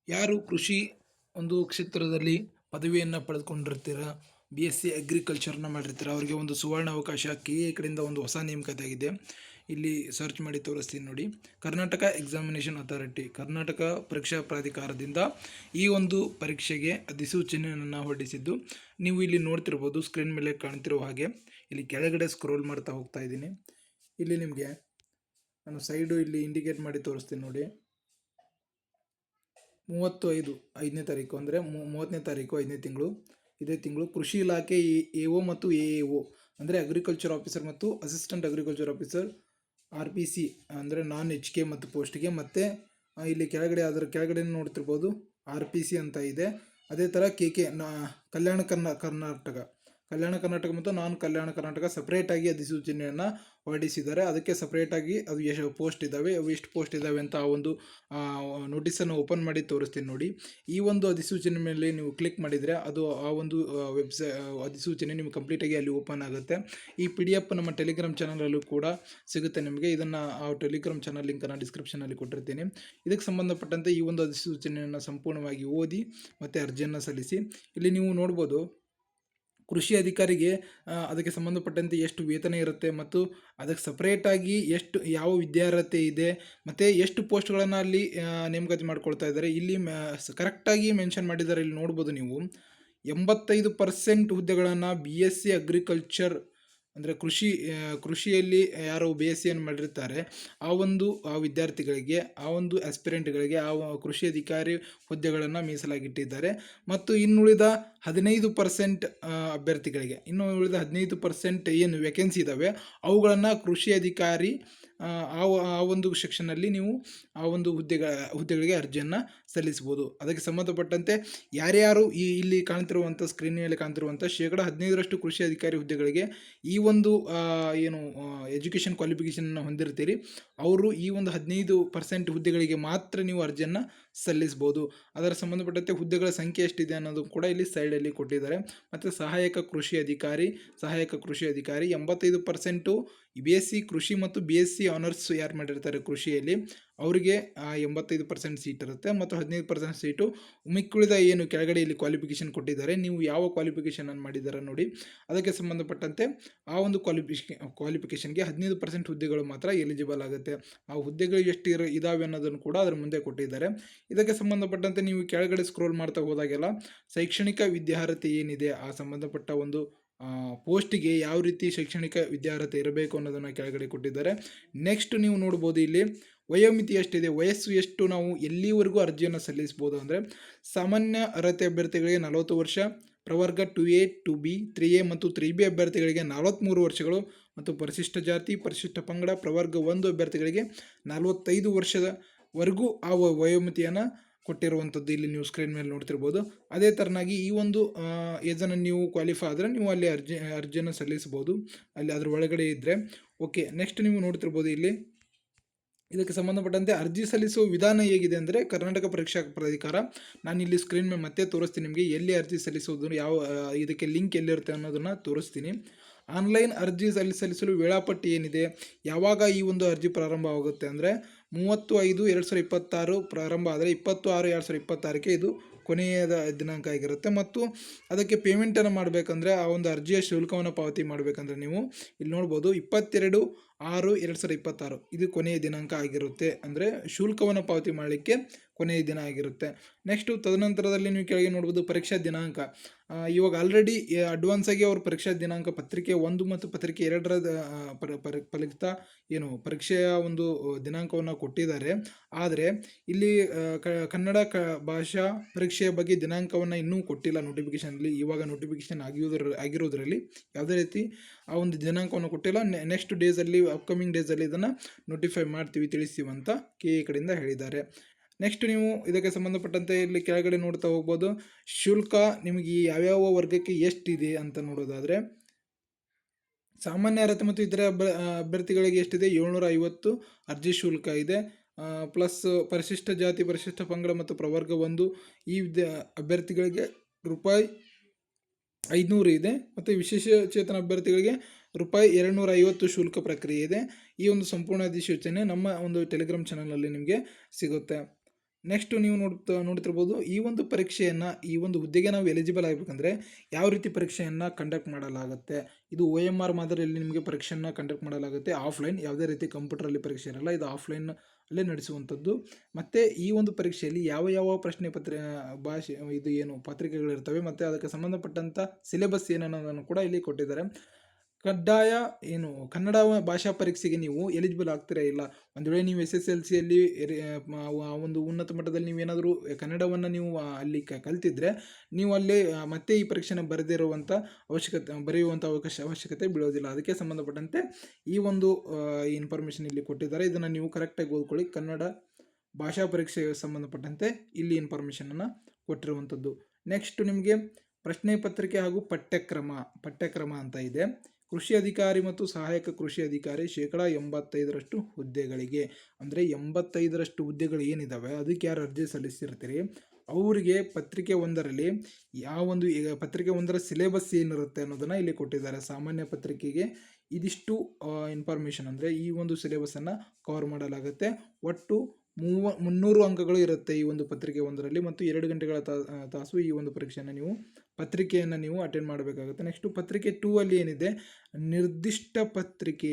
ಯಾರು ಕೃಷಿ ಒಂದು ಕ್ಷೇತ್ರದಲ್ಲಿ ಪದವಿಯನ್ನು ಪಡೆದುಕೊಂಡಿರ್ತೀರ, BSc ಅಗ್ರಿಕಲ್ಚರ್ನ ಮಾಡಿರ್ತೀರ, ಅವರಿಗೆ ಒಂದು ಸುವರ್ಣ ಅವಕಾಶ KA ಕಡೆಯಿಂದ ಒಂದು ಹೊಸ ನೇಮಕಾತಿ ಆಗಿದೆ. ಇಲ್ಲಿ ಸರ್ಚ್ ಮಾಡಿ ತೋರಿಸ್ತೀನಿ ನೋಡಿ. ಕರ್ನಾಟಕ ಎಕ್ಸಾಮಿನೇಷನ್ ಅಥಾರಿಟಿ, ಕರ್ನಾಟಕ ಪರೀಕ್ಷಾ ಪ್ರಾಧಿಕಾರದಿಂದ ಈ ಒಂದು ಪರೀಕ್ಷೆಗೆ ಅಧಿಸೂಚನೆಯನ್ನು ಹೊರಡಿಸಿದ್ದು ನೀವು ಇಲ್ಲಿ ನೋಡ್ತಿರ್ಬೋದು. ಸ್ಕ್ರೀನ್ ಮೇಲೆ ಕಾಣ್ತಿರೋ ಹಾಗೆ ಇಲ್ಲಿ ಕೆಳಗಡೆ ಸ್ಕ್ರೋಲ್ ಮಾಡ್ತಾ ಹೋಗ್ತಾ ಇದ್ದೀನಿ. ಇಲ್ಲಿ ನಿಮಗೆ ನಾನು ಸೈಡು ಇಲ್ಲಿ ಇಂಡಿಕೇಟ್ ಮಾಡಿ ತೋರಿಸ್ತೀನಿ ನೋಡಿ. 35 ತಾರೀಕು ಅಂದರೆ 30ನೇ ತಾರೀಕು 5ನೇ ತಿಂಗಳು, ಇದೇ ತಿಂಗಳು ಕೃಷಿ ಇಲಾಖೆ AO ಮತ್ತು AAO ಅಂದರೆ ಅಗ್ರಿಕಲ್ಚರ್ ಆಫೀಸರ್ ಮತ್ತು ಅಸಿಸ್ಟೆಂಟ್ ಅಗ್ರಿಕಲ್ಚರ್ ಆಫೀಸರ್ RPC ಅಂದರೆ ನಾನ್ HK ಮತ್ತು ಪೋಸ್ಟ್ಗೆ, ಮತ್ತು ಇಲ್ಲಿ ಕೆಳಗಡೆ ಅದರ ಕೆಳಗಡೆ ನೋಡ್ತಿರ್ಬೋದು RPC ಅಂತ ಇದೆ. ಅದೇ ಥರ KK ಕಲ್ಯಾಣ ಕರ್ನಾಟಕ ಮತ್ತು ನಾನ್ ಕಲ್ಯಾಣ ಕರ್ನಾಟಕ ಸಪ್ರೇಟಾಗಿ ಅಧಿಸೂಚನೆಯನ್ನು ಹೊರಡಿಸಿದ್ದಾರೆ. ಅದಕ್ಕೆ ಸಪ್ರೇಟಾಗಿ ಅದು ಎಷ್ಟು ಪೋಸ್ಟ್ ಇದ್ದಾವೆ, ಅವು ಎಷ್ಟು ಪೋಸ್ಟ್ ಇದ್ದಾವೆ ಅಂತ ಆ ಒಂದು ನೋಟಿಸನ್ನು ಓಪನ್ ಮಾಡಿ ತೋರಿಸ್ತೀನಿ ನೋಡಿ. ಈ ಒಂದು ಅಧಿಸೂಚನೆ ಮೇಲೆ ನೀವು ಕ್ಲಿಕ್ ಮಾಡಿದರೆ ಅದು ಆ ಒಂದು ಅಧಿಸೂಚನೆ ನಿಮಗೆ ಕಂಪ್ಲೀಟಾಗಿ ಅಲ್ಲಿ ಓಪನ್ ಆಗುತ್ತೆ. ಈ PDF ನಮ್ಮ ಟೆಲಿಗ್ರಾಮ್ ಚಾನಲಲ್ಲೂ ಕೂಡ ಸಿಗುತ್ತೆ ನಿಮಗೆ. ಇದನ್ನು ಆ ಟೆಲಿಗ್ರಾಮ್ ಚಾನಲ್ ಲಿಂಕನ್ನು ಡಿಸ್ಕ್ರಿಪ್ಷನಲ್ಲಿ ಕೊಟ್ಟಿರ್ತೀನಿ. ಇದಕ್ಕೆ ಸಂಬಂಧಪಟ್ಟಂತೆ ಈ ಒಂದು ಅಧಿಸೂಚನೆಯನ್ನು ಸಂಪೂರ್ಣವಾಗಿ ಓದಿ ಮತ್ತು ಅರ್ಜಿಯನ್ನು ಸಲ್ಲಿಸಿ. ಇಲ್ಲಿ ನೀವು ನೋಡ್ಬೋದು ಕೃಷಿ ಅಧಿಕಾರಿಗೆ ಅದಕ್ಕೆ ಸಂಬಂಧಪಟ್ಟಂತೆ ಎಷ್ಟು ವೇತನ ಇರುತ್ತೆ ಮತ್ತು ಅದಕ್ಕೆ ಸಪ್ರೇಟಾಗಿ ಎಷ್ಟು ಯಾವ ವಿದ್ಯಾರ್ಹತೆ ಇದೆ ಮತ್ತು ಎಷ್ಟು ಪೋಸ್ಟ್ಗಳನ್ನು ಅಲ್ಲಿ ನೇಮಕಾತಿ ಮಾಡ್ಕೊಳ್ತಾ ಇದ್ದಾರೆ. ಇಲ್ಲಿ ಕರೆಕ್ಟಾಗಿ ಮೆನ್ಷನ್ ಮಾಡಿದ್ದಾರೆ. ಇಲ್ಲಿ ನೋಡ್ಬೋದು ನೀವು 85% ಹುದ್ದೆಗಳನ್ನು BSc ಅಗ್ರಿಕಲ್ಚರ್ ಅಂದರೆ ಕೃಷಿಯಲ್ಲಿ ಯಾರು BScಯನ್ನು ಮಾಡಿರ್ತಾರೆ ಆ ವಿದ್ಯಾರ್ಥಿಗಳಿಗೆ, ಆ ಒಂದು ಆಸ್ಪಿರೆಂಟ್ಗಳಿಗೆ ಕೃಷಿ ಅಧಿಕಾರಿ ಹುದ್ದೆಗಳನ್ನು ಮೀಸಲಾಗಿಟ್ಟಿದ್ದಾರೆ. ಮತ್ತು ಇನ್ನುಳಿದ 15% ಅಭ್ಯರ್ಥಿಗಳಿಗೆ, 15% ಏನು ವೇಕೆನ್ಸಿ ಇದ್ದಾವೆ ಅವುಗಳನ್ನು ಕೃಷಿ ಅಧಿಕಾರಿ ಆ ಒಂದು ಸೆಕ್ಷನಲ್ಲಿ ನೀವು ಆ ಒಂದು ಹುದ್ದೆಗಳಿಗೆ ಅರ್ಜಿಯನ್ನು ಸಲ್ಲಿಸ್ಬೋದು. ಅದಕ್ಕೆ ಸಂಬಂಧಪಟ್ಟಂತೆ ಯಾರ್ಯಾರು ಇಲ್ಲಿ ಕಾಣ್ತಿರುವಂಥ ಸ್ಕ್ರೀನ್ ಮೇಲೆ ಕಾಣ್ತಿರುವಂಥ 15% ಕೃಷಿ ಅಧಿಕಾರಿ ಹುದ್ದೆಗಳಿಗೆ ಈ ಒಂದು ಏನು ಎಜುಕೇಷನ್ ಕ್ವಾಲಿಫಿಕೇಷನನ್ನು ಹೊಂದಿರ್ತೀರಿ ಅವರು ಈ ಒಂದು 15% ಹುದ್ದೆಗಳಿಗೆ ಮಾತ್ರ ನೀವು ಅರ್ಜಿಯನ್ನು ಸಲ್ಲಿಸ್ಬೋದು. ಅದರ ಸಂಬಂಧಪಟ್ಟಂತೆ ಹುದ್ದೆಗಳ ಸಂಖ್ಯೆ ಎಷ್ಟಿದೆ ಅನ್ನೋದು ಕೂಡ ಇಲ್ಲಿ ಸೈಡಲ್ಲಿ ಕೊಟ್ಟಿದ್ದಾರೆ. ಮತ್ತು ಸಹಾಯಕ ಕೃಷಿ ಅಧಿಕಾರಿ 85% BSc ಕೃಷಿ ಮತ್ತು BSc ಆನರ್ಸ್ ಯಾರು ಮಾಡಿರ್ತಾರೆ ಕೃಷಿಯಲ್ಲಿ ಅವರಿಗೆ 85% ಸೀಟ್ ಇರುತ್ತೆ. ಮತ್ತು 15% ಸೀಟು ಮಿಕ್ಕುಳಿದ ಏನು ಕೆಳಗಡೆ ಇಲ್ಲಿ ಕ್ವಾಲಿಫಿಕೇಷನ್ ಕೊಟ್ಟಿದ್ದಾರೆ, ನೀವು ಯಾವ ಕ್ವಾಲಿಫಿಕೇಷನನ್ನು ಮಾಡಿದ್ದಾರೆ ನೋಡಿ ಅದಕ್ಕೆ ಸಂಬಂಧಪಟ್ಟಂತೆ ಆ ಒಂದು ಕ್ವಾಲಿಫಿಕೇಷನ್ಗೆ 15% ಹುದ್ದೆಗಳು ಮಾತ್ರ ಎಲಿಜಿಬಲ್ ಆಗುತ್ತೆ. ಆ ಹುದ್ದೆಗಳು ಎಷ್ಟು ಇದಾವೆ ಅನ್ನೋದನ್ನು ಕೂಡ ಅದರ ಮುಂದೆ ಕೊಟ್ಟಿದ್ದಾರೆ. ಇದಕ್ಕೆ ಸಂಬಂಧಪಟ್ಟಂತೆ ನೀವು ಕೆಳಗಡೆ ಸ್ಕ್ರೋಲ್ ಮಾಡ್ತಾ ಹೋದಾಗೆಲ್ಲ ಶೈಕ್ಷಣಿಕ ವಿದ್ಯಾರ್ಹತೆ ಏನಿದೆ, ಆ ಸಂಬಂಧಪಟ್ಟ ಒಂದು ಪೋಸ್ಟಿಗೆ ಯಾವ ರೀತಿ ಶೈಕ್ಷಣಿಕ ವಿದ್ಯಾರ್ಹತೆ ಇರಬೇಕು ಅನ್ನೋದನ್ನು ಕೆಳಗಡೆ ಕೊಟ್ಟಿದ್ದಾರೆ. ನೆಕ್ಸ್ಟ್ ನೀವು ನೋಡ್ಬೋದು ಇಲ್ಲಿ ವಯೋಮಿತಿ ಎಷ್ಟಿದೆ, ವಯಸ್ಸು ಎಷ್ಟು, ನಾವು ಎಲ್ಲಿವರೆಗೂ ಅರ್ಜಿಯನ್ನು ಸಲ್ಲಿಸ್ಬೋದು ಅಂದರೆ ಸಾಮಾನ್ಯ ಅರ್ಹತೆ ಅಭ್ಯರ್ಥಿಗಳಿಗೆ 40 ವರ್ಷ, ಪ್ರವರ್ಗ 2A 2B 3A ಮತ್ತು 3B ಅಭ್ಯರ್ಥಿಗಳಿಗೆ 43 ವರ್ಷಗಳು ಮತ್ತು ಪರಿಶಿಷ್ಟ ಜಾತಿ ಪರಿಶಿಷ್ಟ ಪಂಗಡ ಪ್ರವರ್ಗ 1 ಅಭ್ಯರ್ಥಿಗಳಿಗೆ 45 ವರ್ಷದವರೆಗೂ ಆ ವಯೋಮಿತಿಯನ್ನು ಕೊಟ್ಟಿರುವಂಥದ್ದು ಇಲ್ಲಿ ನೀವು ಸ್ಕ್ರೀನ್ ಮೇಲೆ ನೋಡ್ತಿರ್ಬೋದು. ಅದೇ ಥರನಾಗಿ ಈ ಒಂದು ಏಜನ್ನು ನೀವು ಕ್ವಾಲಿಫೈ ಆದರೆ ನೀವು ಅಲ್ಲಿ ಅರ್ಜಿಯನ್ನು ಸಲ್ಲಿಸ್ಬೋದು ಅಲ್ಲಿ ಅದ್ರ ಒಳಗಡೆ ಇದ್ದರೆ. ಓಕೆ, ನೆಕ್ಸ್ಟ್ ನೀವು ನೋಡ್ತಿರ್ಬೋದು ಇಲ್ಲಿ ಇದಕ್ಕೆ ಸಂಬಂಧಪಟ್ಟಂತೆ ಅರ್ಜಿ ಸಲ್ಲಿಸುವ ವಿಧಾನ ಹೇಗಿದೆ ಅಂದರೆ ಕರ್ನಾಟಕ ಪರೀಕ್ಷಾ ಪ್ರಾಧಿಕಾರ, ನಾನು ಇಲ್ಲಿ ಸ್ಕ್ರೀನ್ ಮೇಲೆ ಮತ್ತೆ ತೋರಿಸ್ತೀನಿ ನಿಮಗೆ ಎಲ್ಲಿ ಅರ್ಜಿ ಸಲ್ಲಿಸೋದು, ಯಾವ ಇದಕ್ಕೆ ಲಿಂಕ್ ಎಲ್ಲಿರುತ್ತೆ ಅನ್ನೋದನ್ನು ತೋರಿಸ್ತೀನಿ. ಆನ್ಲೈನ್ ಅರ್ಜಿ ಸಲ್ಲಿಸಲು ವೇಳಾಪಟ್ಟಿ ಏನಿದೆ, ಯಾವಾಗ ಈ ಒಂದು ಅರ್ಜಿ ಪ್ರಾರಂಭವಾಗುತ್ತೆ ಅಂದರೆ 30/5/2026 ಪ್ರಾರಂಭ ಆದರೆ 20/6/2026ಕ್ಕೆ ಇದು ಕೊನೆಯ ದಿನಾಂಕ ಆಗಿರುತ್ತೆ. ಮತ್ತು ಅದಕ್ಕೆ ಪೇಮೆಂಟನ್ನು ಮಾಡಬೇಕಂದ್ರೆ ಆ ಒಂದು ಅರ್ಜಿಯ ಶುಲ್ಕವನ್ನು ಪಾವತಿ ಮಾಡಬೇಕಂದ್ರೆ ನೀವು ಇಲ್ಲಿ ನೋಡ್ಬೋದು 22/6/2026 ಇದು ಕೊನೆಯ ದಿನಾಂಕ ಆಗಿರುತ್ತೆ. ಅಂದರೆ ಶುಲ್ಕವನ್ನು ಪಾವತಿ ಮಾಡಲಿಕ್ಕೆ ಕೊನೆಯ ದಿನ ಆಗಿರುತ್ತೆ. ನೆಕ್ಸ್ಟು ತದನಂತರದಲ್ಲಿ ನೀವು ಕೆಳಗೆ ನೋಡ್ಬೋದು ಪರೀಕ್ಷಾ ದಿನಾಂಕ. ಇವಾಗ ಆಲ್ರೆಡಿ ಅಡ್ವಾನ್ಸ್ ಆಗಿ ಅವರು ಪರೀಕ್ಷಾ ದಿನಾಂಕ ಪತ್ರಿಕೆ 1 ಮತ್ತು ಪತ್ರಿಕೆ 2ರ ಫಲಿತ ಏನು ಪರೀಕ್ಷೆಯ ಒಂದು ದಿನಾಂಕವನ್ನು ಕೊಟ್ಟಿದ್ದಾರೆ. ಆದರೆ ಇಲ್ಲಿ ಕನ್ನಡ ಭಾಷಾ ಪರೀಕ್ಷೆಯ ಬಗ್ಗೆ ದಿನಾಂಕವನ್ನು ಇನ್ನೂ ಕೊಟ್ಟಿಲ್ಲ ನೋಟಿಫಿಕೇಷನಲ್ಲಿ. ಇವಾಗ ನೋಟಿಫಿಕೇಷನ್ ಆಗಿರೋದ್ರಲ್ಲಿ ಯಾವುದೇ ರೀತಿ ಆ ಒಂದು ದಿನಾಂಕವನ್ನು ಕೊಟ್ಟಿಲ್ಲ. ನೆಕ್ಸ್ಟ್ ಡೇಸಲ್ಲಿ ಅಪ್ಕಮಿಂಗ್ ಡೇಸಲ್ಲಿ ಇದನ್ನು ನೋಟಿಫೈ ಮಾಡ್ತೀವಿ, ತಿಳಿಸ್ತೀವಿ ಅಂತ KA ಕಡೆಯಿಂದ ಹೇಳಿದ್ದಾರೆ. ನೆಕ್ಸ್ಟ್ ನೀವು ಇದಕ್ಕೆ ಸಂಬಂಧಪಟ್ಟಂತೆ ಇಲ್ಲಿ ಕೆಳಗಡೆ ನೋಡ್ತಾ ಹೋಗ್ಬೋದು ಶುಲ್ಕ ನಿಮಗೆ ಯಾವ್ಯಾವ ವರ್ಗಕ್ಕೆ ಎಷ್ಟಿದೆ ಅಂತ ನೋಡೋದಾದರೆ ಸಾಮಾನ್ಯ ಅರ್ಹತೆ ಮತ್ತು ಇತರೆ ಅಭ್ಯರ್ಥಿಗಳಿಗೆ ಎಷ್ಟಿದೆ 750 ಅರ್ಜಿ ಶುಲ್ಕ ಇದೆ. ಪ್ಲಸ್ ಪರಿಶಿಷ್ಟ ಜಾತಿ ಪರಿಶಿಷ್ಟ ಪಂಗಡ ಮತ್ತು ಪ್ರವರ್ಗ 1 ಈ ಅಭ್ಯರ್ಥಿಗಳಿಗೆ ₹500 ಇದೆ. ಮತ್ತು ವಿಶೇಷ ಚೇತನ ಅಭ್ಯರ್ಥಿಗಳಿಗೆ ₹250 ಶುಲ್ಕ ಪ್ರಕ್ರಿಯೆ ಇದೆ. ಈ ಒಂದು ಸಂಪೂರ್ಣ ಅಧಿಸೂಚನೆ ನಮ್ಮ ಒಂದು ಟೆಲಿಗ್ರಾಮ್ ಚಾನಲಲ್ಲಿ ನಿಮಗೆ ಸಿಗುತ್ತೆ. ನೆಕ್ಸ್ಟ್ ನೀವು ನೋಡ್ತಿರ್ಬೋದು ಈ ಒಂದು ಪರೀಕ್ಷೆಯನ್ನು, ಈ ಒಂದು ಹುದ್ದೆಗೆ ನಾವು ಎಲಿಜಿಬಲ್ ಆಗಬೇಕಂದ್ರೆ ಯಾವ ರೀತಿ ಪರೀಕ್ಷೆಯನ್ನು ಕಂಡಕ್ಟ್ ಮಾಡಲಾಗುತ್ತೆ. ಇದು OMR ಮಾದರಿಯಲ್ಲಿ ನಿಮಗೆ ಪರೀಕ್ಷೆಯನ್ನು ಕಂಡಕ್ಟ್ ಮಾಡಲಾಗುತ್ತೆ. ಆಫ್ಲೈನ್, ಯಾವುದೇ ರೀತಿ ಕಂಪ್ಯೂಟರಲ್ಲಿ ಪರೀಕ್ಷೆ ಇರಲ್ಲ, ಇದು ಆಫ್ಲೈನ್ ಅಲ್ಲೇ ನಡೆಸುವಂಥದ್ದು. ಮತ್ತು ಈ ಒಂದು ಪರೀಕ್ಷೆಯಲ್ಲಿ ಯಾವ ಯಾವ ಪ್ರಶ್ನೆ ಭಾಷೆ ಇದು ಏನು ಪತ್ರಿಕೆಗಳಿರ್ತವೆ ಮತ್ತು ಅದಕ್ಕೆ ಸಂಬಂಧಪಟ್ಟಂಥ ಸಿಲೆಬಸ್ ಏನನ್ನೋದನ್ನು ಕೂಡ ಇಲ್ಲಿ ಕೊಟ್ಟಿದ್ದಾರೆ. ಕಡ್ಡಾಯ ಏನು ಕನ್ನಡ ಭಾಷಾ ಪರೀಕ್ಷೆಗೆ ನೀವು ಎಲಿಜಿಬಲ್ ಆಗ್ತೀರಾ ಇಲ್ಲ. ಒಂದು ವೇಳೆ ನೀವು SSLCಯಲ್ಲಿ ಆ ಒಂದು ಉನ್ನತ ಮಟ್ಟದಲ್ಲಿ ನೀವೇನಾದರೂ ಕನ್ನಡವನ್ನು ನೀವು ಅಲ್ಲಿ ಕಲ್ತಿದ್ರೆ ನೀವು ಅಲ್ಲಿ ಮತ್ತೆ ಈ ಪರೀಕ್ಷೆನ ಬರೆದಿರುವಂಥ ಬರೆಯುವಂಥ ಅವಶ್ಯಕತೆ ಬೀಳೋದಿಲ್ಲ. ಅದಕ್ಕೆ ಸಂಬಂಧಪಟ್ಟಂತೆ ಈ ಒಂದು ಇನ್ಫಾರ್ಮೇಷನ್ ಇಲ್ಲಿ ಕೊಟ್ಟಿದ್ದಾರೆ. ಇದನ್ನು ನೀವು ಕರೆಕ್ಟಾಗಿ ಓದ್ಕೊಳ್ಳಿ. ಕನ್ನಡ ಭಾಷಾ ಪರೀಕ್ಷೆಗೆ ಸಂಬಂಧಪಟ್ಟಂತೆ ಇಲ್ಲಿ ಇನ್ಫಾರ್ಮೇಷನನ್ನು ಕೊಟ್ಟಿರುವಂಥದ್ದು. ನೆಕ್ಸ್ಟ್ ನಿಮಗೆ ಪ್ರಶ್ನೆ ಪತ್ರಿಕೆ ಹಾಗೂ ಪಠ್ಯಕ್ರಮ ಅಂತ ಇದೆ. ಕೃಷಿ ಅಧಿಕಾರಿ ಮತ್ತು ಸಹಾಯಕ ಕೃಷಿ ಅಧಿಕಾರಿ 85% ಹುದ್ದೆಗಳಿಗೆ, ಅಂದರೆ 85% ಹುದ್ದೆಗಳು ಏನಿದ್ದಾವೆ ಅದಕ್ಕೆ ಯಾರು ಅರ್ಜಿ ಸಲ್ಲಿಸಿರ್ತೀರಿ ಅವರಿಗೆ ಪತ್ರಿಕೆ ಒಂದರಲ್ಲಿ ಯಾವೊಂದು ಈಗ ಪತ್ರಿಕೆ ಒಂದರ ಸಿಲೆಬಸ್ ಏನಿರುತ್ತೆ ಅನ್ನೋದನ್ನು ಇಲ್ಲಿ ಕೊಟ್ಟಿದ್ದಾರೆ. ಸಾಮಾನ್ಯ ಪತ್ರಿಕೆಗೆ ಇದಿಷ್ಟು ಇನ್ಫಾರ್ಮೇಷನ್, ಅಂದರೆ ಈ ಒಂದು ಸಿಲೆಬಸನ್ನು ಕವರ್ ಮಾಡಲಾಗುತ್ತೆ. ಒಟ್ಟು 300 ಅಂಕಗಳು ಇರುತ್ತೆ ಈ ಒಂದು ಪತ್ರಿಕೆ ಒಂದರಲ್ಲಿ, ಮತ್ತು 2 ಗಂಟೆಗಳ ತಾಸು ಈ ಒಂದು ಪರೀಕ್ಷೆಯನ್ನು ಪತ್ರಿಕೆಯನ್ನು ನೀವು ಅಟೆಂಡ್ ಮಾಡಬೇಕಾಗುತ್ತೆ. ನೆಕ್ಸ್ಟು ಪತ್ರಿಕೆ 2 ಅಲ್ಲಿ ಏನಿದೆ, ನಿರ್ದಿಷ್ಟ ಪತ್ರಿಕೆ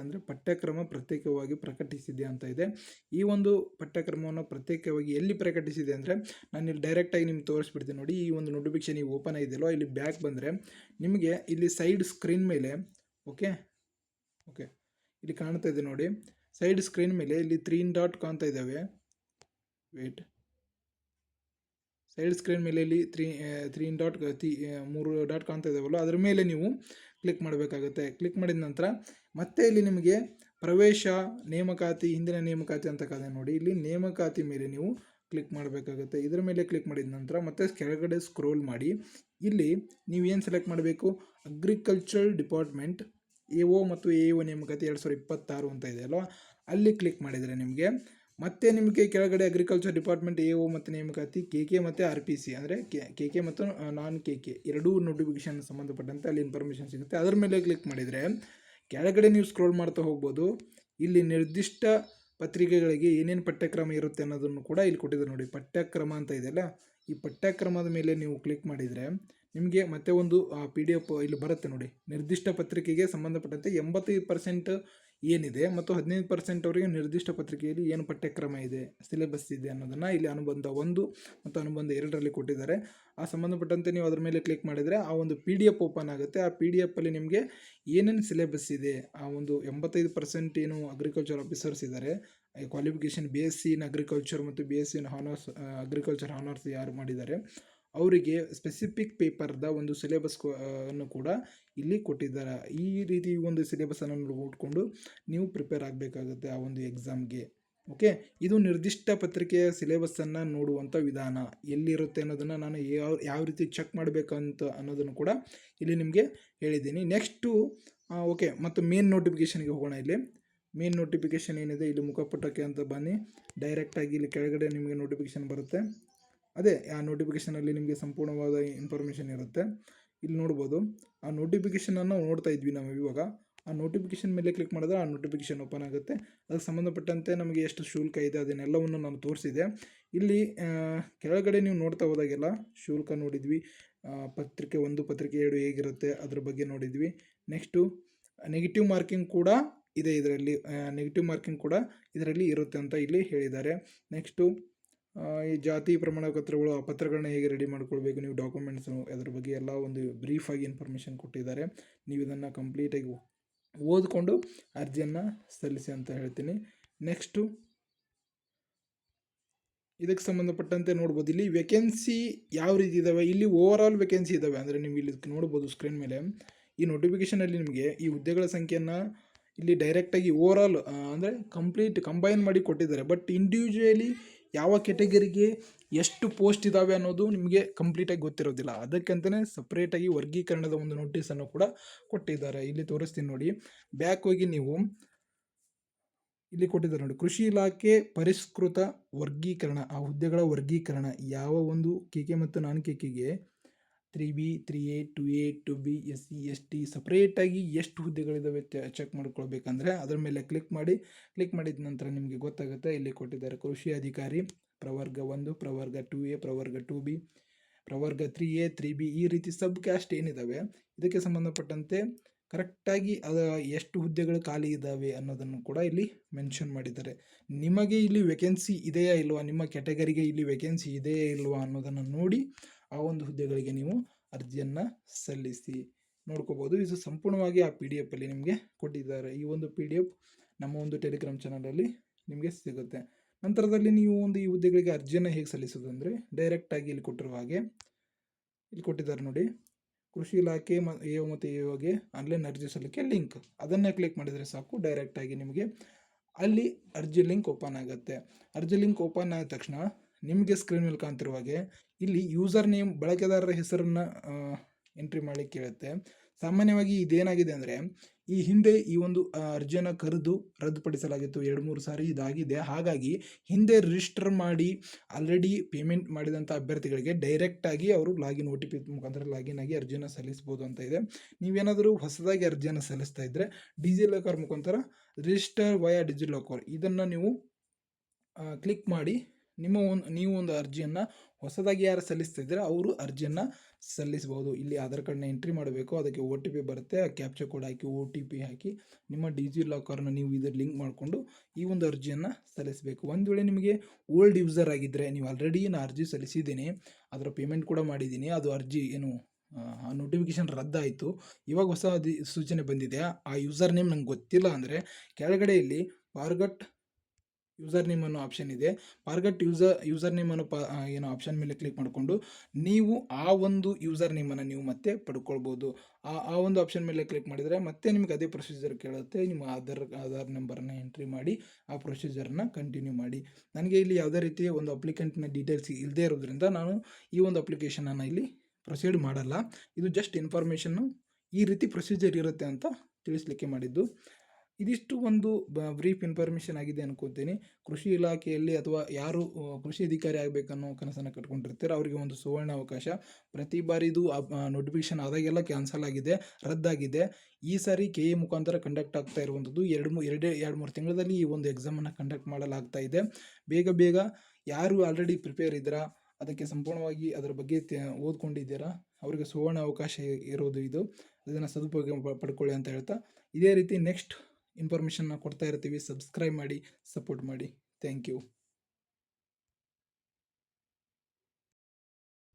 ಅಂದರೆ ಪಠ್ಯಕ್ರಮ ಪ್ರತ್ಯೇಕವಾಗಿ ಪ್ರಕಟಿಸಿದೆ ಅಂತ ಇದೆ. ಈ ಒಂದು ಪಠ್ಯಕ್ರಮವನ್ನು ಪ್ರತ್ಯೇಕವಾಗಿ ಎಲ್ಲಿ ಪ್ರಕಟಿಸಿದೆ ಅಂದರೆ, ನಾನು ಇಲ್ಲಿ ಡೈರೆಕ್ಟಾಗಿ ನಿಮ್ಗೆ ತೋರಿಸ್ಬಿಡ್ತೀನಿ ನೋಡಿ. ಈ ಒಂದು ನೋಟಿಫಿಕೇಶನ್ ನೀವು ಓಪನ್ ಆಗಿದೆಯಲ್ಲೋ, ಇಲ್ಲಿ ಬ್ಯಾಕ್ ಬಂದರೆ ನಿಮಗೆ ಇಲ್ಲಿ ಸೈಡ್ ಸ್ಕ್ರೀನ್ ಮೇಲೆ ಓಕೆ ಇಲ್ಲಿ ಕಾಣ್ತಾ ಇದೆ ನೋಡಿ. ಸೈಡ್ ಸ್ಕ್ರೀನ್ ಮೇಲೆ ಇಲ್ಲಿ 3 ಡಾಟ್ ಕಾಣ್ತಾ ಇದ್ದಾವೆ. ಸೈಡ್ ಸ್ಕ್ರೀನ್ ಮೇಲೆ ಇಲ್ಲಿ 3 ಡಾಟ್ ಕಾಣ್ತಾ ಇದ್ದಾವಲ್ಲ, ಅದ್ರ ಮೇಲೆ ನೀವು ಕ್ಲಿಕ್ ಮಾಡಬೇಕಾಗುತ್ತೆ. ಕ್ಲಿಕ್ ಮಾಡಿದ ನಂತರ ಮತ್ತೆ ಇಲ್ಲಿ ನಿಮಗೆ ಪ್ರವೇಶ, ನೇಮಕಾತಿ, ಹಿಂದಿನ ನೇಮಕಾತಿ ಅಂತ ಕಾದೆ ನೋಡಿ. ಇಲ್ಲಿ ನೇಮಕಾತಿ ಮೇಲೆ ನೀವು ಕ್ಲಿಕ್ ಮಾಡಬೇಕಾಗುತ್ತೆ. ಇದರ ಮೇಲೆ ಕ್ಲಿಕ್ ಮಾಡಿದ ನಂತರ ಮತ್ತೆ ಕೆಳಗಡೆ ಸ್ಕ್ರೋಲ್ ಮಾಡಿ ಇಲ್ಲಿ ನೀವೇನು ಸೆಲೆಕ್ಟ್ ಮಾಡಬೇಕು, ಅಗ್ರಿಕಲ್ಚರ್ ಡಿಪಾರ್ಟ್ಮೆಂಟ್ AO ಮತ್ತು AO ನೇಮಕಾತಿ 2026 ಅಂತ ಇದೆ ಅಲ್ವಾ, ಅಲ್ಲಿ ಕ್ಲಿಕ್ ಮಾಡಿದರೆ ಮತ್ತೆ ನಿಮಗೆ ಕೆಳಗಡೆ ಅಗ್ರಿಕಲ್ಚರ್ ಡಿಪಾರ್ಟ್ಮೆಂಟ್ AO ಮತ್ತು ನೇಮಕಾತಿ KK ಮತ್ತು RPC, ಅಂದರೆ KK ಮತ್ತು ನಾನ್ KK ಎರಡೂ ನೋಟಿಫಿಕೇಶನ್ ಸಂಬಂಧಪಟ್ಟಂತೆ ಅಲ್ಲಿ ಇನ್ಫಾರ್ಮೇಷನ್ ಸಿಗುತ್ತೆ. ಅದರ ಮೇಲೆ ಕ್ಲಿಕ್ ಮಾಡಿದರೆ ಕೆಳಗಡೆ ನೀವು ಸ್ಕ್ರೋಲ್ ಮಾಡ್ತಾ ಹೋಗ್ಬೋದು. ಇಲ್ಲಿ ನಿರ್ದಿಷ್ಟ ಪತ್ರಿಕೆಗಳಿಗೆ ಏನೇನು ಪಠ್ಯಕ್ರಮ ಇರುತ್ತೆ ಅನ್ನೋದನ್ನು ಕೂಡ ಇಲ್ಲಿ ಕೊಟ್ಟಿದ್ದಾರೆ ನೋಡಿ. ಪಠ್ಯಕ್ರಮ ಅಂತ ಇದೆಯಲ್ಲ, ಈ ಪಠ್ಯಕ್ರಮದ ಮೇಲೆ ನೀವು ಕ್ಲಿಕ್ ಮಾಡಿದರೆ ನಿಮಗೆ ಮತ್ತೆ ಒಂದು PDF ಇಲ್ಲಿ ಬರುತ್ತೆ ನೋಡಿ. ನಿರ್ದಿಷ್ಟ ಪತ್ರಿಕೆಗೆ ಸಂಬಂಧಪಟ್ಟಂತೆ 85% ಏನಿದೆ ಮತ್ತು 15% ಅವರಿಗೆ ನಿರ್ದಿಷ್ಟ ಪತ್ರಿಕೆಯಲ್ಲಿ ಏನು ಪಠ್ಯಕ್ರಮ ಇದೆ, ಸಿಲೆಬಸ್ ಇದೆ ಅನ್ನೋದನ್ನು ಇಲ್ಲಿ ಅನುಬಂಧ 1 ಮತ್ತು ಅನುಬಂಧ 2ರಲ್ಲಿ ಕೊಟ್ಟಿದ್ದಾರೆ. ಆ ಸಂಬಂಧಪಟ್ಟಂತೆ ನೀವು ಅದರ ಮೇಲೆ ಕ್ಲಿಕ್ ಮಾಡಿದರೆ ಆ ಒಂದು PDF ಓಪನ್ ಆಗುತ್ತೆ. ಆ PDF ಅಲ್ಲಿ ನಿಮಗೆ ಏನೇನು ಸಿಲೆಬಸ್ ಇದೆ, ಆ ಒಂದು 85% ಏನು ಅಗ್ರಿಕಲ್ಚರ್ ಆಫೀಸರ್ಸ್ ಇದ್ದಾರೆ, ಕ್ವಾಲಿಫಿಕೇಷನ್ BSc ಇನ್ ಅಗ್ರಿಕಲ್ಚರ್ ಮತ್ತು BSc ಇನ್ ಹಾನರ್ಸ್ ಅಗ್ರಿಕಲ್ಚರ್ ಹಾನರ್ಸ್ ಯಾರು ಮಾಡಿದ್ದಾರೆ ಅವರಿಗೆ ಸ್ಪೆಸಿಫಿಕ್ ಪೇಪರ್ದ ಒಂದು ಸಿಲೆಬಸ್ ಅನ್ನು ಕೂಡ ಇಲ್ಲಿ ಕೊಟ್ಟಿದ್ದಾರೆ. ಈ ರೀತಿ ಒಂದು ಸಿಲೆಬಸನ್ನು ನೋಡಿಕೊಂಡು ನೀವು ಪ್ರಿಪೇರ್ ಆಗಬೇಕಾಗುತ್ತೆ ಆ ಒಂದು ಎಕ್ಸಾಮ್ಗೆ. ಓಕೆ, ಇದು ನಿರ್ದಿಷ್ಟ ಪತ್ರಿಕೆಯ ಸಿಲೆಬಸ್ಸನ್ನು ನೋಡುವಂಥ ವಿಧಾನ. ಎಲ್ಲಿರುತ್ತೆ ಅನ್ನೋದನ್ನು ನಾನು ಯಾವ ರೀತಿ ಚೆಕ್ ಮಾಡಬೇಕಂತ ಅನ್ನೋದನ್ನು ಕೂಡ ಇಲ್ಲಿ ನಿಮಗೆ ಹೇಳಿದ್ದೀನಿ. ನೆಕ್ಸ್ಟು ಓಕೆ, ಮತ್ತು ಮೇನ್ ನೋಟಿಫಿಕೇಷನ್ಗೆ ಹೋಗೋಣ. ಇಲ್ಲಿ ಮೇನ್ ನೋಟಿಫಿಕೇಷನ್ ಏನಿದೆ, ಇಲ್ಲಿ ಮುಖಪುಟಕ್ಕೆ ಅಂತ ಬನ್ನಿ. ಡೈರೆಕ್ಟಾಗಿ ಇಲ್ಲಿ ಕೆಳಗಡೆ ನಿಮಗೆ ನೋಟಿಫಿಕೇಷನ್ ಬರುತ್ತೆ. ಅದೇ ಆ ನೋಟಿಫಿಕೇಷನಲ್ಲಿ ನಿಮಗೆ ಸಂಪೂರ್ಣವಾದ ಇನ್ಫಾರ್ಮೇಷನ್ ಇರುತ್ತೆ. ಇಲ್ಲಿ ನೋಡ್ಬೋದು, ಆ ನೋಟಿಫಿಕೇಷನನ್ನು ನೋಡ್ತಾ ಇದ್ವಿ ನಾವು ಇವಾಗ. ಆ ನೋಟಿಫಿಕೇಷನ್ ಮೇಲೆ ಕ್ಲಿಕ್ ಮಾಡಿದ್ರೆ ಆ ನೋಟಿಫಿಕೇಷನ್ ಓಪನ್ ಆಗುತ್ತೆ. ಅದಕ್ಕೆ ಸಂಬಂಧಪಟ್ಟಂತೆ ನಮಗೆ ಎಷ್ಟು ಶುಲ್ಕ ಇದೆ ಅದನ್ನೆಲ್ಲವನ್ನು ನಾನು ತೋರಿಸಿದೆ. ಇಲ್ಲಿ ಕೆಳಗಡೆ ನೀವು ನೋಡ್ತಾ ಹೋದಾಗೆಲ್ಲ ಶುಲ್ಕ ನೋಡಿದ್ವಿ, ಪತ್ರಿಕೆ 1 ಪತ್ರಿಕೆ 2 ಹೇಗಿರುತ್ತೆ ಅದ್ರ ಬಗ್ಗೆ ನೋಡಿದ್ವಿ. ನೆಕ್ಸ್ಟು ನೆಗೆಟಿವ್ ಮಾರ್ಕಿಂಗ್ ಕೂಡ ಇದೆ ಇದರಲ್ಲಿ ಇರುತ್ತೆ ಅಂತ ಇಲ್ಲಿ ಹೇಳಿದ್ದಾರೆ. ನೆಕ್ಸ್ಟು ಈ ಜಾತಿ ಪ್ರಮಾಣ ಪತ್ರಗಳು, ಆ ಪತ್ರಗಳನ್ನ ಹೇಗೆ ರೆಡಿ ಮಾಡ್ಕೊಳ್ಬೇಕು, ನೀವು ಡಾಕ್ಯುಮೆಂಟ್ಸು, ಅದ್ರ ಬಗ್ಗೆ ಎಲ್ಲ ಒಂದು ಬ್ರೀಫಾಗಿ ಇನ್ಫಾರ್ಮೇಷನ್ ಕೊಟ್ಟಿದ್ದಾರೆ. ನೀವು ಇದನ್ನು ಕಂಪ್ಲೀಟಾಗಿ ಓದಿಕೊಂಡು ಅರ್ಜಿಯನ್ನು ಸಲ್ಲಿಸಿ ಅಂತ ಹೇಳ್ತೀನಿ. ನೆಕ್ಸ್ಟು ಇದಕ್ಕೆ ಸಂಬಂಧಪಟ್ಟಂತೆ ನೋಡ್ಬೋದು, ಇಲ್ಲಿ ವೇಕೆನ್ಸಿ ಯಾವ ರೀತಿ ಇದ್ದಾವೆ. ಇಲ್ಲಿ ಓವರ್ ಆಲ್ ವೇಕೆನ್ಸಿ ಇದ್ದಾವೆ, ಅಂದರೆ ನೀವು ಇಲ್ಲಿ ನೋಡ್ಬೋದು ಸ್ಕ್ರೀನ್ ಮೇಲೆ. ಈ ನೋಟಿಫಿಕೇಷನಲ್ಲಿ ನಿಮಗೆ ಈ ಹುದ್ದೆಗಳ ಸಂಖ್ಯೆಯನ್ನು ಇಲ್ಲಿ ಡೈರೆಕ್ಟಾಗಿ ಓವರ್ ಆಲ್ ಅಂದರೆ ಕಂಬೈನ್ ಮಾಡಿ ಕೊಟ್ಟಿದ್ದಾರೆ. ಬಟ್ ಇಂಡಿವಿಜುವಲಿ ಯಾವ ಕೆಟಗರಿಗೆ ಎಷ್ಟು ಪೋಸ್ಟ್ ಇದ್ದಾವೆ ಅನ್ನೋದು ನಿಮಗೆ ಕಂಪ್ಲೀಟಾಗಿ ಗೊತ್ತಿರೋದಿಲ್ಲ. ಅದಕ್ಕಂತಲೇ ಸಪ್ರೇಟಾಗಿ ವರ್ಗೀಕರಣದ ಒಂದು ನೋಟಿಸನ್ನು ಕೂಡ ಕೊಟ್ಟಿದ್ದಾರೆ. ಇಲ್ಲಿ ತೋರಿಸ್ತೀನಿ ನೋಡಿ. ಬ್ಯಾಕ್ ಹೋಗಿ ನೀವು ಇಲ್ಲಿ ಕೊಟ್ಟಿದ್ದಾರೆ ನೋಡಿ, ಕೃಷಿ ಇಲಾಖೆ ಪರಿಷ್ಕೃತ ವರ್ಗೀಕರಣ, ಆ ಹುದ್ದೆಗಳ ವರ್ಗೀಕರಣ ಯಾವ ಒಂದು KK ಮತ್ತು ನಾನ್ KKಗೆ 3B 3A 2A 2B SC ST ಸಪ್ರೇಟಾಗಿ ಎಷ್ಟು ಹುದ್ದೆಗಳಿದ್ದಾವೆ ಚೆಕ್ ಮಾಡ್ಕೊಳ್ಬೇಕಂದ್ರೆ ಅದರ ಮೇಲೆ ಕ್ಲಿಕ್ ಮಾಡಿದ ನಂತರ ನಿಮಗೆ ಗೊತ್ತಾಗುತ್ತೆ. ಇಲ್ಲಿ ಕೊಟ್ಟಿದ್ದಾರೆ ಕೃಷಿ ಅಧಿಕಾರಿ ಪ್ರವರ್ಗ 1, ಪ್ರವರ್ಗ 2A, ಪ್ರವರ್ಗ 2B, ಪ್ರವರ್ಗ 3A 3B ಈ ರೀತಿ ಸಬ್ ಕ್ಯಾಸ್ಟ್ ಏನಿದ್ದಾವೆ ಇದಕ್ಕೆ ಸಂಬಂಧಪಟ್ಟಂತೆ ಕರೆಕ್ಟಾಗಿ ಎಷ್ಟು ಹುದ್ದೆಗಳು ಖಾಲಿ ಇದ್ದಾವೆ ಅನ್ನೋದನ್ನು ಕೂಡ ಇಲ್ಲಿ ಮೆನ್ಷನ್ ಮಾಡಿದ್ದಾರೆ. ನಿಮಗೆ ಇಲ್ಲಿ ವೇಕೆನ್ಸಿ ಇದೆಯಾ ಇಲ್ವಾ, ನಿಮ್ಮ ಕ್ಯಾಟಗರಿಗೆ ಇಲ್ಲಿ ವೇಕೆನ್ಸಿ ಇದೆಯಾ ಇಲ್ವಾ ಅನ್ನೋದನ್ನು ನೋಡಿ ಆ ಒಂದು ಹುದ್ದೆಗಳಿಗೆ ನೀವು ಅರ್ಜಿಯನ್ನು ಸಲ್ಲಿಸಿ. ನೋಡ್ಕೋಬೋದು, ಇದು ಸಂಪೂರ್ಣವಾಗಿ ಆ PDF ಅಲ್ಲಿ ನಿಮಗೆ ಕೊಟ್ಟಿದ್ದಾರೆ. ಈ ಒಂದು PDF ನಮ್ಮ ಒಂದು ಟೆಲಿಗ್ರಾಮ್ ಚಾನಲಲ್ಲಿ ನಿಮಗೆ ಸಿಗುತ್ತೆ. ನಂತರದಲ್ಲಿ ನೀವು ಈ ಹುದ್ದೆಗಳಿಗೆ ಅರ್ಜಿಯನ್ನು ಹೇಗೆ ಸಲ್ಲಿಸೋದು ಅಂದರೆ ಡೈರೆಕ್ಟಾಗಿ ಇಲ್ಲಿ ಕೊಟ್ಟಿರುವ ಹಾಗೆ ಇಲ್ಲಿ ಕೊಟ್ಟಿದ್ದಾರೆ ನೋಡಿ, ಕೃಷಿ ಇಲಾಖೆ AO ಮತ್ತು AOಗೆ ಆನ್ಲೈನ್ ಅರ್ಜಿ ಸಲ್ಲಿಕೆ ಲಿಂಕ್, ಅದನ್ನೇ ಕ್ಲಿಕ್ ಮಾಡಿದರೆ ಸಾಕು, ಡೈರೆಕ್ಟಾಗಿ ನಿಮಗೆ ಅಲ್ಲಿ ಅರ್ಜಿ ಲಿಂಕ್ ಓಪನ್ ಆಗುತ್ತೆ. ಅರ್ಜಿ ಲಿಂಕ್ ಓಪನ್ ಆದ ತಕ್ಷಣ ನಿಮಗೆ ಸ್ಕ್ರೀನ್ ಮೇಲೆ ಕಾಣ್ತಿರುವ ಹಾಗೆ ಇಲ್ಲಿ ಯೂಸರ್ ನೇಮ್ ಬಳಕೆದಾರರ ಹೆಸರನ್ನು ಎಂಟ್ರಿ ಮಾಡಲಿಕ್ಕೆ ಕೇಳುತ್ತೆ. ಸಾಮಾನ್ಯವಾಗಿ ಇದೇನಾಗಿದೆ ಅಂದರೆ ಈ ಹಿಂದೆ ಈ ಒಂದು ಅರ್ಜಿಯನ್ನು ಕರೆದು ರದ್ದುಪಡಿಸಲಾಗಿತ್ತು 2-3 ಸಾರಿ ಇದಾಗಿದೆ. ಹಾಗಾಗಿ ಹಿಂದೆ ರಿಜಿಸ್ಟರ್ ಮಾಡಿ ಆಲ್ರೆಡಿ ಪೇಮೆಂಟ್ ಮಾಡಿದಂಥ ಅಭ್ಯರ್ಥಿಗಳಿಗೆ ಡೈರೆಕ್ಟಾಗಿ ಅವರು ಲಾಗಿನ್ OTP ಮುಖಾಂತರ ಲಾಗಿನ್ ಆಗಿ ಅರ್ಜಿಯನ್ನು ಸಲ್ಲಿಸ್ಬೋದು ಅಂತ ಇದೆ. ನೀವೇನಾದರೂ ಹೊಸದಾಗಿ ಅರ್ಜಿಯನ್ನು ಸಲ್ಲಿಸ್ತಾ ಇದ್ದರೆ ಡಿಜಿಲಾಕರ್ ಮುಖಾಂತರ ರಿಜಿಸ್ಟರ್ ವಯಾ ಡಿಜಿಲಾಕರ್ ಇದನ್ನು ನೀವು ಕ್ಲಿಕ್ ಮಾಡಿ ನೀವು ಒಂದು ಅರ್ಜಿಯನ್ನು ಹೊಸದಾಗಿ ಯಾರು ಸಲ್ಲಿಸ್ತಾ ಇದ್ದಾರೆ ಅವರು ಅರ್ಜಿಯನ್ನು ಸಲ್ಲಿಸಬಹುದು. ಇಲ್ಲಿ ಆಧಾರ್ ಕಾರ್ಡ್ನ ಎಂಟ್ರಿ ಮಾಡಬೇಕು, ಅದಕ್ಕೆ OTP ಬರುತ್ತೆ, ಆ ಕ್ಯಾಪ್ಚಾ ಕೋಡ್ ಹಾಕಿ OTP ಹಾಕಿ ನಿಮ್ಮ ಡಿಜಿಲಾಕರ್ನ ನೀವು ಇದರ ಲಿಂಕ್ ಮಾಡಿಕೊಂಡು ಈ ಒಂದು ಅರ್ಜಿಯನ್ನು ಸಲ್ಲಿಸಬೇಕು. ಒಂದು ವೇಳೆ ನಿಮಗೆ ಓಲ್ಡ್ ಯೂಸರ್ ಆಗಿದ್ದರೆ, ನೀವು ಆಲ್ರೆಡಿ ನಾನು ಅರ್ಜಿ ಸಲ್ಲಿಸಿದ್ದೀನಿ, ಅದರ ಪೇಮೆಂಟ್ ಕೂಡ ಮಾಡಿದ್ದೀನಿ, ಅದು ಅರ್ಜಿ ನೋಟಿಫಿಕೇಶನ್ ರದ್ದಾಯಿತು, ಇವಾಗ ಹೊಸ ಸೂಚನೆ ಬಂದಿದೆ, ಆ ಯೂಸರ್ ನೇಮ್ ನಂಗೆ ಗೊತ್ತಿಲ್ಲ ಅಂದರೆ ಕೆಳಗಡೆ ಇಲ್ಲಿ ಫಾರ್ಗಟ್ ಯೂಸರ್ ನೇಮ್ ಅನ್ನೋ ಆಪ್ಷನ್ ಇದೆ. ಫಾರ್ಗಟ್ ಯೂಸರ್ ನೇಮ್ ಅನ್ನೋ ಆಪ್ಷನ್ ಮೇಲೆ ಕ್ಲಿಕ್ ಮಾಡಿಕೊಂಡು ನೀವು ಆ ಒಂದು ಯೂಸರ್ ನೇಮನ್ನು ನೀವು ಮತ್ತೆ ಪಡ್ಕೊಳ್ಬೋದು. ಆ ಒಂದು ಆಪ್ಷನ್ ಮೇಲೆ ಕ್ಲಿಕ್ ಮಾಡಿದರೆ ಮತ್ತೆ ನಿಮಗೆ ಅದೇ ಪ್ರೊಸೀಜರ್ ಕೇಳುತ್ತೆ. ನಿಮ್ಮ ಆಧಾರ್ ನಂಬರನ್ನು ಎಂಟ್ರಿ ಮಾಡಿ ಆ ಪ್ರೊಸೀಜರ್ನ ಕಂಟಿನ್ಯೂ ಮಾಡಿ. ನನಗೆ ಇಲ್ಲಿ ಯಾವುದೇ ರೀತಿಯ ಒಂದು ಅಪ್ಲಿಕೆಂಟ್ನ ಡೀಟೇಲ್ಸ್ ಇಲ್ಲದೆ ಇರೋದ್ರಿಂದ ನಾನು ಈ ಒಂದು ಅಪ್ಲಿಕೇಶನನ್ನು ಇಲ್ಲಿ ಪ್ರೊಸೀಡ್ ಮಾಡಲ್ಲ. ಇದು ಜಸ್ಟ್ ಇನ್ಫಾರ್ಮೇಷನ್ನು, ಈ ರೀತಿ ಪ್ರೊಸೀಜರ್ ಇರುತ್ತೆ ಅಂತ ತಿಳಿಸ್ಲಿಕ್ಕೆ ಮಾಡಿದ್ದು. ಇದಿಷ್ಟು ಒಂದು ಬ್ರೀಫ್ ಇನ್ಫಾರ್ಮೇಷನ್ ಆಗಿದೆ ಅನ್ಕೋತೀನಿ. ಕೃಷಿ ಇಲಾಖೆಯಲ್ಲಿ ಅಥವಾ ಯಾರು ಕೃಷಿ ಅಧಿಕಾರಿ ಆಗಬೇಕನ್ನೋ ಕನಸನ್ನು ಕಟ್ಕೊಂಡಿರ್ತಾರೆ ಅವರಿಗೆ ಒಂದು ಸುವರ್ಣ ಅವಕಾಶ. ಪ್ರತಿ ಬಾರಿ ಇದು ನೋಟಿಫಿಕೇಶನ್ ಆದಾಗೆಲ್ಲ ಕ್ಯಾನ್ಸಲ್ ಆಗಿದೆ, ರದ್ದಾಗಿದೆ. ಈ ಸಾರಿ KA ಮುಖಾಂತರ ಕಂಡಕ್ಟ್ ಆಗ್ತಾ ಇರುವಂಥದ್ದು 2-3 ತಿಂಗಳಲ್ಲಿ ಈ ಒಂದು ಎಕ್ಸಾಮನ್ನು ಕಂಡಕ್ಟ್ ಮಾಡಲಾಗ್ತಾ ಇದೆ. ಬೇಗ ಯಾರು ಆಲ್ರೆಡಿ ಪ್ರಿಪೇರ್ ಇದ್ದೀರಾ, ಅದಕ್ಕೆ ಸಂಪೂರ್ಣವಾಗಿ ಅದರ ಬಗ್ಗೆ ಓದ್ಕೊಂಡಿದ್ದೀರಾ, ಅವರಿಗೆ ಸುವರ್ಣ ಅವಕಾಶ ಇರೋದು ಇದು. ಇದನ್ನು ಸದುಪಯೋಗ ಪಡ್ಕೊಳ್ಳಿ ಅಂತ ಹೇಳ್ತಾ ಇದೇ ರೀತಿ ನೆಕ್ಸ್ಟ್ ಇನ್ಫಾರ್ಮೇಷನ್ನ ಕೊಡ್ತಾ ಇರ್ತೀವಿ. ಸಬ್ಸ್ಕ್ರೈಬ್ ಮಾಡಿ, ಸಪೋರ್ಟ್ ಮಾಡಿ. Thank you.